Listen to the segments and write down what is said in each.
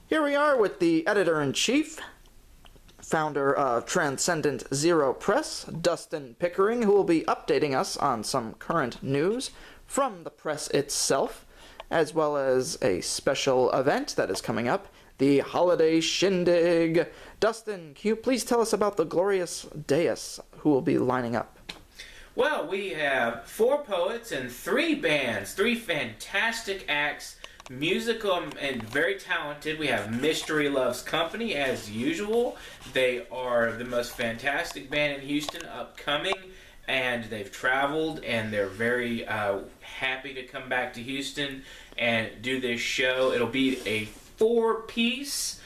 Here we are with the editor-in-chief, founder of Transcendent Zero Press, Dustin Pickering, who will be updating us on some current news from the press itself, as well as a special event that is coming up, the Holiday Shindig. Dustin, can you please tell us about the glorious dais who will be lining up? Well, we have 4 poets and 3 bands, 3 fantastic acts, musical and very talented. We have Mystery Loves Company, as usual. They are the most fantastic band in Houston, upcoming, and they've traveled, and they're very happy to come back to Houston and do this show. It'll be a 4-piece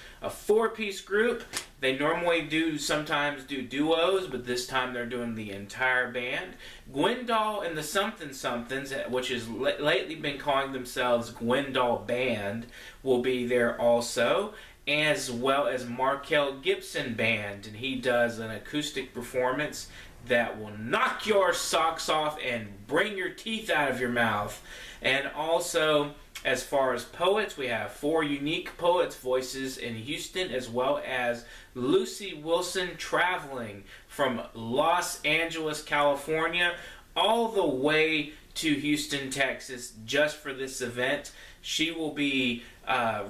group. They normally sometimes do duos, but this time they're doing the entire band. Gwendol and the Something Somethings, which has lately been calling themselves Gwendol Band, will be there also, as well as Markel Gibson Band, and he does an acoustic performance that will knock your socks off and bring your teeth out of your mouth. And also, as far as poets, we have 4 unique poets' voices in Houston, as well as Lucy Wilson traveling from Los Angeles, California, all the way to Houston, Texas, just for this event. She will be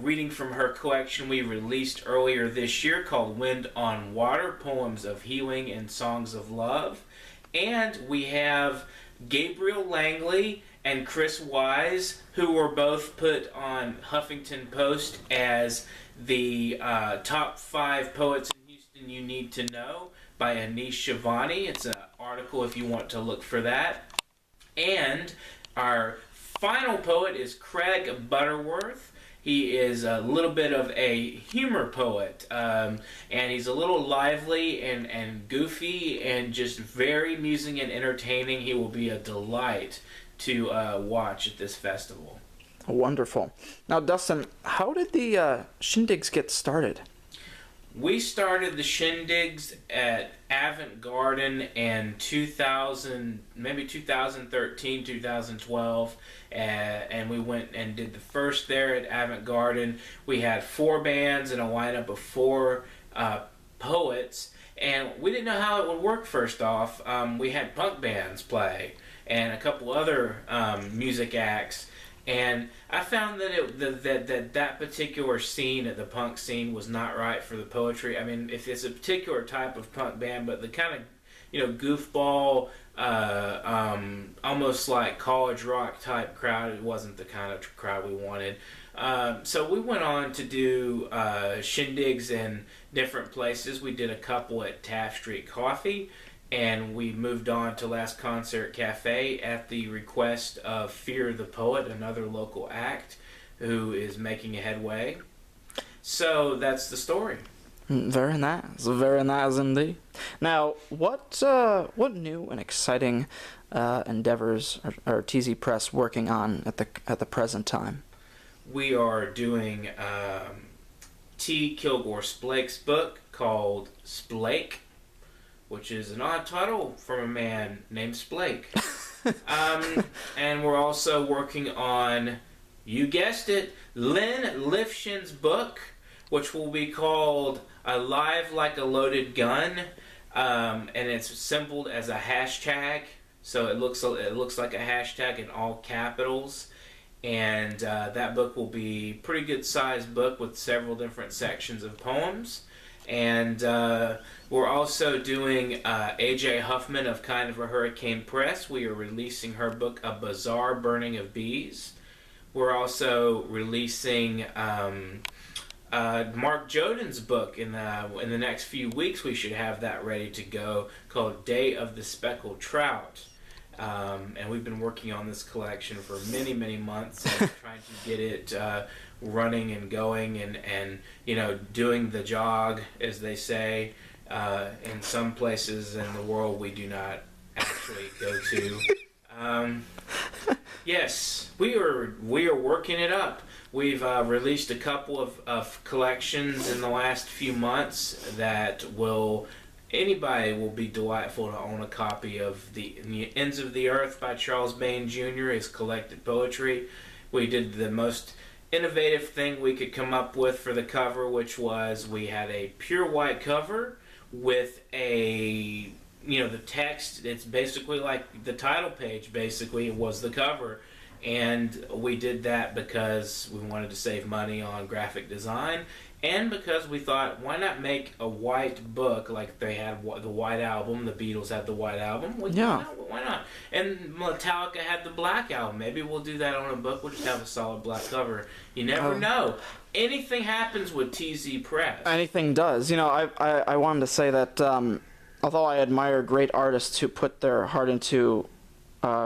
reading from her collection we released earlier this year called Wind on Water, Poems of Healing and Songs of Love. And we have Gabriel Langley and Chris Wise, who were both put on Huffington Post as the top 5 poets in Houston you need to know by Anish Shivani. It's an article if you want to look for that. And our final poet is Craig Butterworth. He is a little bit of a humor poet, and he's a little lively and goofy and just very amusing and entertaining. He will be a delight to watch at this festival. Wonderful. Now, Dustin, how did the Shindigs get started? We started the Shindigs at Avant Garden in 2013, 2012, and we went and did the first there at Avant Garden. We had 4 bands and a lineup of 4 poets, and we didn't know how it would work first off. We had punk bands play and a couple other music acts. And I found that that particular scene, the punk scene, was not right for the poetry. I mean, if it's a particular type of punk band, but the kind of, goofball, almost like college rock type crowd, it wasn't the kind of crowd we wanted. So we went on to do shindigs in different places. We did a couple at Taft Street Coffee. And we moved on to Last Concert Cafe at the request of Fear the Poet, another local act who is making a headway. So that's the story. Very nice indeed. Now, what new and exciting endeavors are TZ Press working on at the present time? We are doing T. Kilgore Splake's book called Splake, which is an odd title from a man named Splake. And we're also working on, you guessed it, Lynn Lifshin's book, which will be called Alive Like a Loaded Gun, and it's symboled as a hashtag, so it looks like a hashtag in all capitals. And that book will be a pretty good sized book with several different sections of poems. And we're also doing A.J. Huffman of Kind of a Hurricane Press. We are releasing her book, A Bizarre Burning of Bees. We're also releasing Mark Joden's book in the next few weeks. We should have that ready to go, called Day of the Speckled Trout. And we've been working on this collection for many, many months and trying to get it running and going and doing the jog, as they say. In some places in the world we do not actually go to. Yes, we are working it up. We've released a couple of collections in the last few months that anybody will be delightful to own a copy of The Ends of the Earth by Charles Bain Jr., his collected poetry. We did the most innovative thing we could come up with for the cover, which was we had a pure white cover with a, the text. It's basically like the title page, basically, was the cover. And we did that because we wanted to save money on graphic design, and because we thought, why not make a white book like they had the White Album? The Beatles had the White Album. Well, yeah. Why not? And Metallica had the Black Album. Maybe we'll do that on a book. We'll just have a solid black cover. You never know. Anything happens with TZ Press. Anything does. I wanted to say that although I admire great artists who put their heart into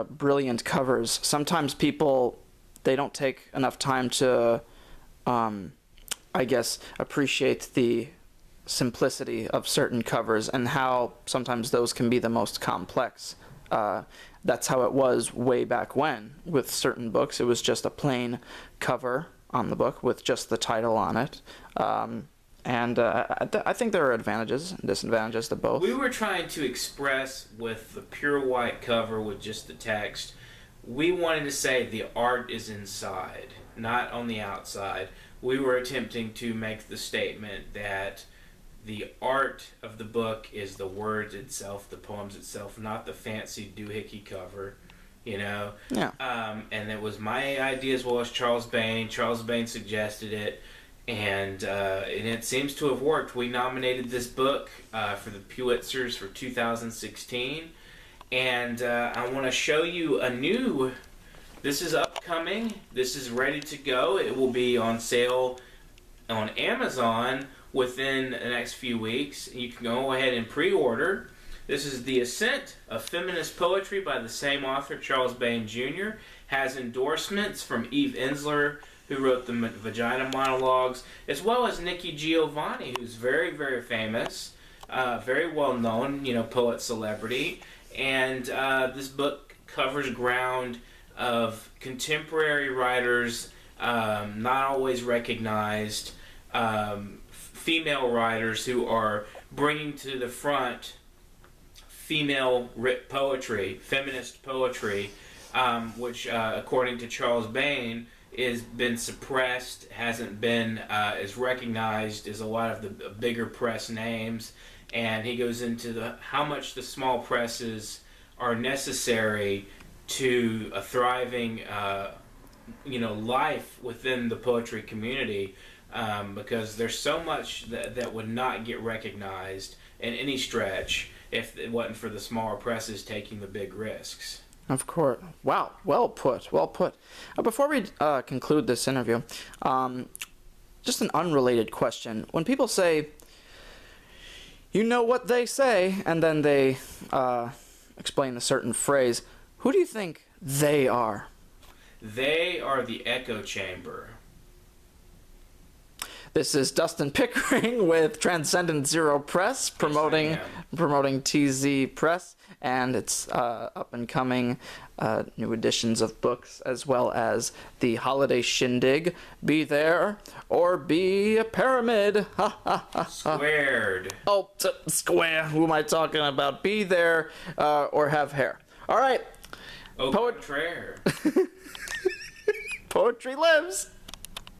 brilliant covers, sometimes people, they don't take enough time to appreciate the simplicity of certain covers and how sometimes those can be the most complex. That's how it was way back when with certain books. It was just a plain cover on the book with just the title on it. I think there are advantages and disadvantages to both. We were trying to express with the pure white cover with just the text, we wanted to say the art is inside, not on the outside. We were attempting to make the statement that the art of the book is the words itself, the poems itself, not the fancy doohickey cover, Yeah. And it was my idea as well as Charles Bain. Charles Bain suggested it. And it seems to have worked. We nominated this book for the Pulitzers for 2016. And I want to show you this is upcoming. This is ready to go. It will be on sale on Amazon within the next few weeks. You can go ahead and pre-order. This is The Ascent of Feminist Poetry by the same author, Charles Bain Jr. Has endorsements from Eve Ensler, who wrote the Vagina Monologues, as well as Nikki Giovanni, who's very, very famous, very well-known, poet celebrity. And this book covers ground of contemporary writers, not always recognized, female writers who are bringing to the front female poetry, feminist poetry, which, according to Charles Bain, has been suppressed, hasn't been as recognized as a lot of the bigger press names, and he goes into how much the small presses are necessary to a thriving, life within the poetry community, because there's so much that would not get recognized in any stretch if it wasn't for the smaller presses taking the big risks. Of course. Wow. Well put. Well put. Before we conclude this interview, just an unrelated question. When people say, you know what they say, and then they explain a certain phrase, who do you think they are? They are the echo chamber. This is Dustin Pickering with Transcendent Zero Press, promoting TZ Press and its up-and-coming new editions of books, as well as the Holiday Shindig. Be there or be a pyramid. Squared. Oh, square. Who am I talking about? Be there or have hair. All right. Au contraire. Poetry lives.